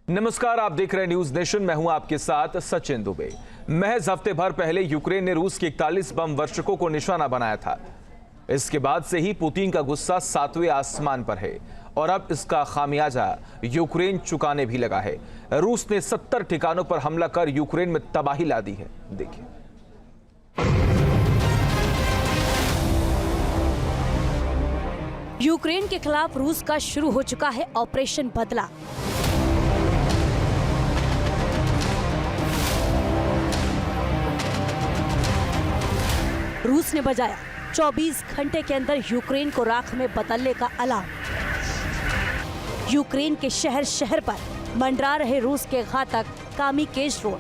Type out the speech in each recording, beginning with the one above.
नमस्कार, आप देख रहे हैं न्यूज नेशन। मैं हूं आपके साथ सचिन दुबे। महज हफ्ते भर पहले यूक्रेन ने रूस के 41 बम वर्षकों को निशाना बनाया था। इसके बाद से ही पुतिन का गुस्सा 7वें आसमान पर है और अब इसका खामियाजा यूक्रेन चुकाने भी लगा है। रूस ने 70 ठिकानों पर हमला कर यूक्रेन में तबाही ला दी है। देखिए, यूक्रेन के खिलाफ रूस का शुरू हो चुका है ऑपरेशन बदला। रूस ने बजाया 24 घंटे के अंदर यूक्रेन को राख में बदलने का अलार्म। यूक्रेन के शहर शहर पर मंडरा रहे रूस के घातक कामिकेज ड्रोन।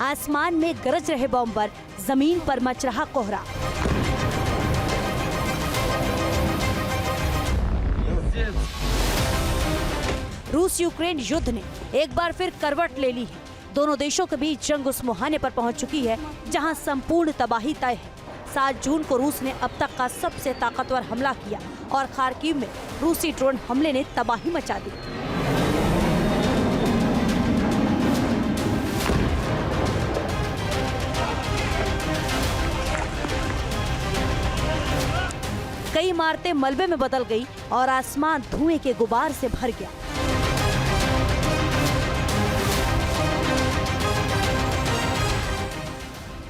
आसमान में गरज रहे बॉम्बर, जमीन पर मच रहा कोहरा। रूस यूक्रेन युद्ध ने एक बार फिर करवट ले ली है। दोनों देशों के बीच जंग उस मुहाने पर पहुंच चुकी है जहां संपूर्ण तबाही तय है। 7 जून को रूस ने अब तक का सबसे ताकतवर हमला किया और खार्किव में रूसी ड्रोन हमले ने तबाही मचा दी। कई इमारतें मलबे में बदल गई और आसमान धुएं के गुबार से भर गया।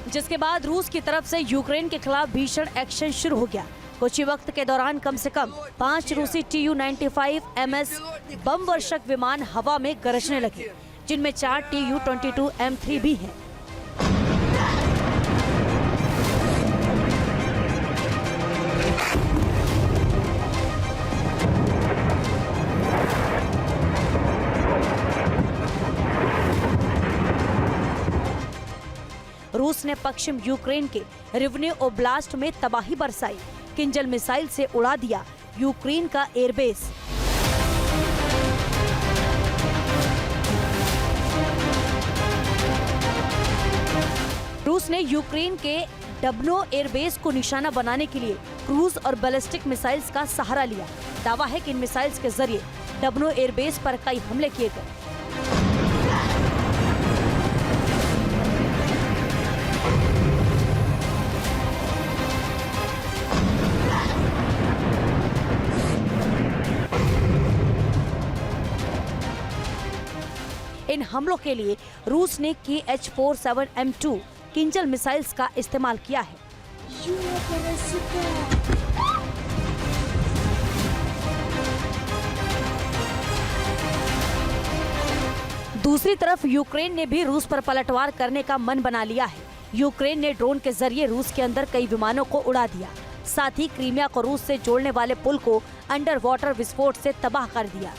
जिसके बाद रूस की तरफ से यूक्रेन के खिलाफ भीषण एक्शन शुरू हो गया। कुछ ही वक्त के दौरान कम से कम 5 रूसी Tu-95 MS बम वर्षक विमान हवा में गरजने लगे, जिनमें 4 Tu-22 M3 भी हैं। रूस ने पश्चिम यूक्रेन के रिवने ओब्लास्ट में तबाही बरसाई। किंजल मिसाइल से उड़ा दिया यूक्रेन का एयरबेस। रूस ने यूक्रेन के डब्नो एयरबेस को निशाना बनाने के लिए क्रूज और बैलिस्टिक मिसाइल्स का सहारा लिया। दावा है कि इन मिसाइल्स के जरिए डब्नो एयरबेस पर कई हमले किए गए। इन हमलों के लिए रूस ने Kh-47M2 किंजल मिसाइल्स का इस्तेमाल किया है। दूसरी तरफ यूक्रेन ने भी रूस पर पलटवार करने का मन बना लिया है। यूक्रेन ने ड्रोन के जरिए रूस के अंदर कई विमानों को उड़ा दिया। साथ ही क्रीमिया को रूस से जोड़ने वाले पुल को अंडर वाटर विस्फोट से तबाह कर दिया।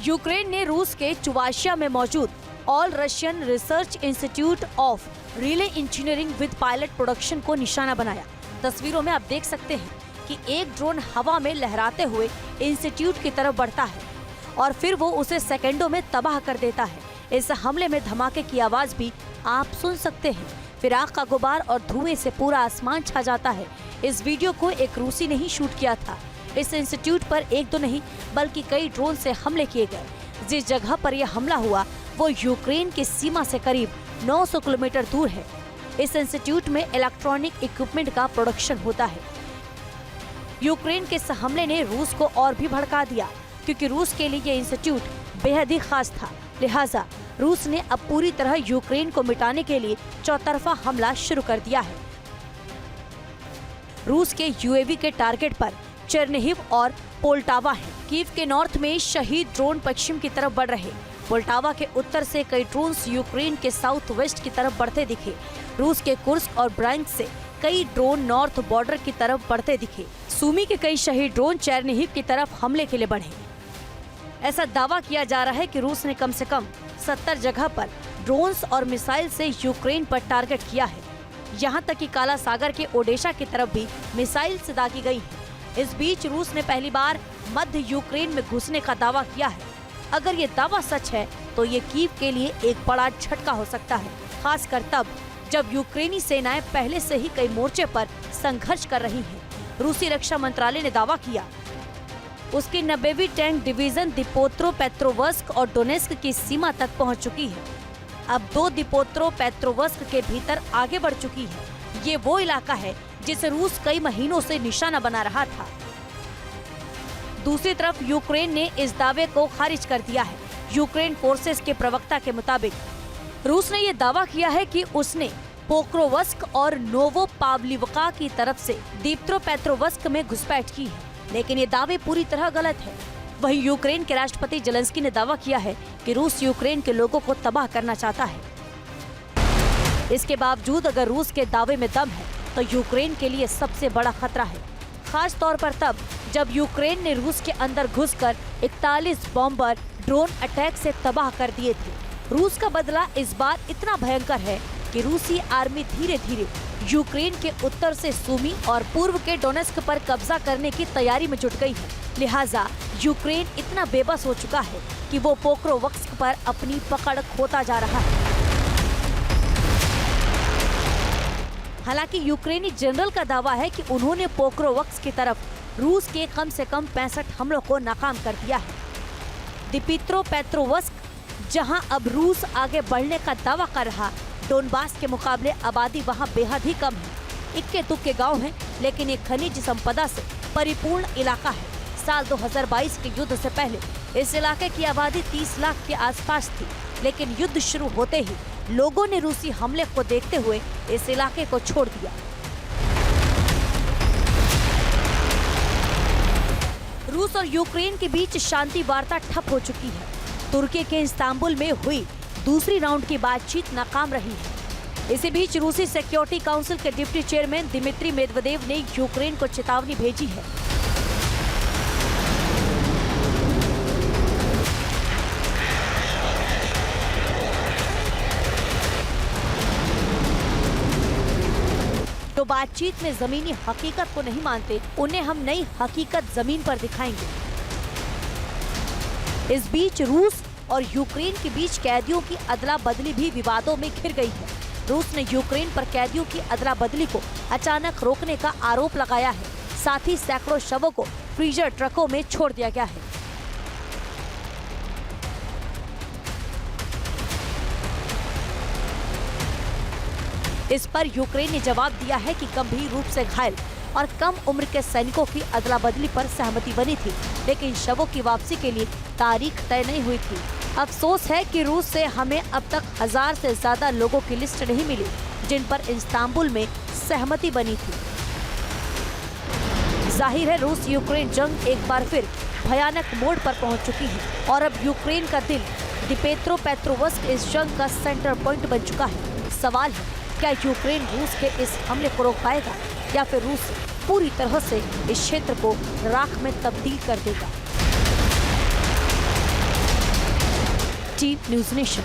यूक्रेन ने रूस के चुवाशिया में मौजूद all Russian research institute of relay engineering with pilot production को निशाना बनाया। तस्वीरों में आप देख सकते हैं कि एक ड्रोन हवा में लहराते हुए इंस्टीट्यूट की तरफ बढ़ता है और फिर वो उसे सेकंडों में तबाह कर देता है। इस हमले में धमाके की आवाज भी आप सुन सकते हैं। फिर आग का गुबार और धुएं से पूरा आसमान छा जाता है। इस वीडियो को एक रूसी ने ही शूट किया था। इस इंस्टीट्यूट पर एक दो नहीं बल्कि कई ड्रोन से हमले किए गए। जिस जगह पर यह हमला हुआ वो यूक्रेन की सीमा से करीब 900 किलोमीटर दूर है। इस इंस्टीट्यूट में इलेक्ट्रॉनिक इक्विपमेंट का प्रोडक्शन होता है। यूक्रेन के इस हमले ने रूस को और भी भड़का दिया, क्योंकि रूस के लिए यह इंस्टीट्यूट बेहद ही खास था। लिहाजा रूस ने अब पूरी तरह यूक्रेन को मिटाने के लिए चौतरफा हमला शुरू कर दिया है। रूस के यूएवी के टारगेट पर चेरनिहिव और पोल्टावा है। कीव के नॉर्थ में शहीद ड्रोन पश्चिम की तरफ बढ़ रहे। पोल्टावा के उत्तर से कई ड्रोन्स यूक्रेन के साउथ वेस्ट की तरफ बढ़ते दिखे। रूस के कुर्स्क और ब्रांस्क से कई ड्रोन नॉर्थ बॉर्डर की तरफ बढ़ते दिखे। सूमी के कई शहीद ड्रोन चेरनिहिव की तरफ हमले के लिए बढ़े। ऐसा दावा किया जा रहा है कि रूस ने कम से कम 70 जगह पर ड्रोन्स और मिसाइल से यूक्रेन पर टारगेट किया है। यहाँ तक कि काला सागर के ओडेशा की तरफ भी मिसाइल से दागी गई है। इस बीच रूस ने पहली बार मध्य यूक्रेन में घुसने का दावा किया है। अगर ये दावा सच है तो ये कीव के लिए एक बड़ा झटका हो सकता है, खासकर तब जब यूक्रेनी सेनाएं पहले से ही कई मोर्चे पर संघर्ष कर रही हैं। रूसी रक्षा मंत्रालय ने दावा किया उसकी 90वीं टैंक डिवीजन दिपोत्रोपेत्रोवस्क और डोनेस्क की सीमा तक पहुंच चुकी है। अब 2 दिपोत्रोपेत्रोवस्क के भीतर आगे बढ़ चुकी है। ये वो इलाका है जिसे रूस कई महीनों से निशाना बना रहा था। दूसरी तरफ यूक्रेन ने इस दावे को खारिज कर दिया है। यूक्रेन फोर्सेस के प्रवक्ता के मुताबिक रूस ने ये दावा किया है कि उसने पोक्रोवस्क और नोवोपावलिवका की तरफ से दिप्त्रोपेत्रोवस्क में घुसपैठ की है, लेकिन ये दावे पूरी तरह गलत है। वहीं यूक्रेन के राष्ट्रपति जेलेंस्की ने दावा किया है कि रूस यूक्रेन के लोगों को तबाह करना चाहता है। इसके बावजूद अगर रूस के दावे में दम है तो यूक्रेन के लिए सबसे बड़ा खतरा है, खास तौर पर तब जब यूक्रेन ने रूस के अंदर घुसकर 41 बॉम्बर ड्रोन अटैक से तबाह कर दिए थे। रूस का बदला इस बार इतना भयंकर है कि रूसी आर्मी धीरे धीरे यूक्रेन के उत्तर से सूमी और पूर्व के डोनेस्क पर कब्जा करने की तैयारी में जुट गई है। लिहाजा यूक्रेन इतना बेबस हो चुका है कि वो पोक्रोवस्क पर अपनी पकड़ खोता जा रहा है। हालांकि यूक्रेनी जनरल का दावा है कि उन्होंने पोक्रोवस्क की तरफ रूस के कम से कम 65 हमलों को नाकाम कर दिया है। दिप्त्रोपेत्रोवस्क, जहां अब रूस आगे बढ़ने का दावा कर रहा, डोनबास के मुकाबले आबादी वहां बेहद ही कम है। इक्के दुक्के गांव हैं, लेकिन एक खनिज संपदा से परिपूर्ण इलाका है। साल 2022 के युद्ध से पहले इस इलाके की आबादी 30 लाख के आसपास थी, लेकिन युद्ध शुरू होते ही लोगों ने रूसी हमले को देखते हुए इस इलाके को छोड़ दिया। रूस और यूक्रेन के बीच शांति वार्ता ठप हो चुकी है। तुर्की के इस्तांबुल में हुई दूसरी राउंड की बातचीत नाकाम रही है। इसी बीच रूसी सिक्योरिटी काउंसिल के डिप्टी चेयरमैन दिमित्री मेदवेदेव ने यूक्रेन को चेतावनी भेजी है। तो बातचीत में जमीनी हकीकत को नहीं मानते, उन्हें हम नई हकीकत जमीन पर दिखाएंगे। इस बीच रूस और यूक्रेन के बीच कैदियों की अदला बदली भी विवादों में घिर गई है। रूस ने यूक्रेन पर कैदियों की अदला बदली को अचानक रोकने का आरोप लगाया है। साथ ही सैकड़ों शवों को फ्रीजर ट्रकों में छोड़ दिया गया है। इस पर यूक्रेन ने जवाब दिया है कि गंभीर रूप से घायल और कम उम्र के सैनिकों की अदला बदली पर सहमति बनी थी, लेकिन शवों की वापसी के लिए तारीख तय नहीं हुई थी। अफसोस है कि रूस से हमें अब तक 1000 से ज्यादा लोगों की लिस्ट नहीं मिली, जिन पर इस्तांबुल में सहमति बनी थी। जाहिर है रूस यूक्रेन जंग एक बार फिर भयानक मोड़ पर पहुंच चुकी है और अब यूक्रेन का दिल दिप्त्रोपेत्रोवस्क इस जंग का सेंटर पॉइंट बन चुका है। सवाल है, क्या यूक्रेन रूस के इस हमले को रोक पाएगा या फिर रूस पूरी तरह से इस क्षेत्र को राख में तब्दील कर देगा? Team news nation.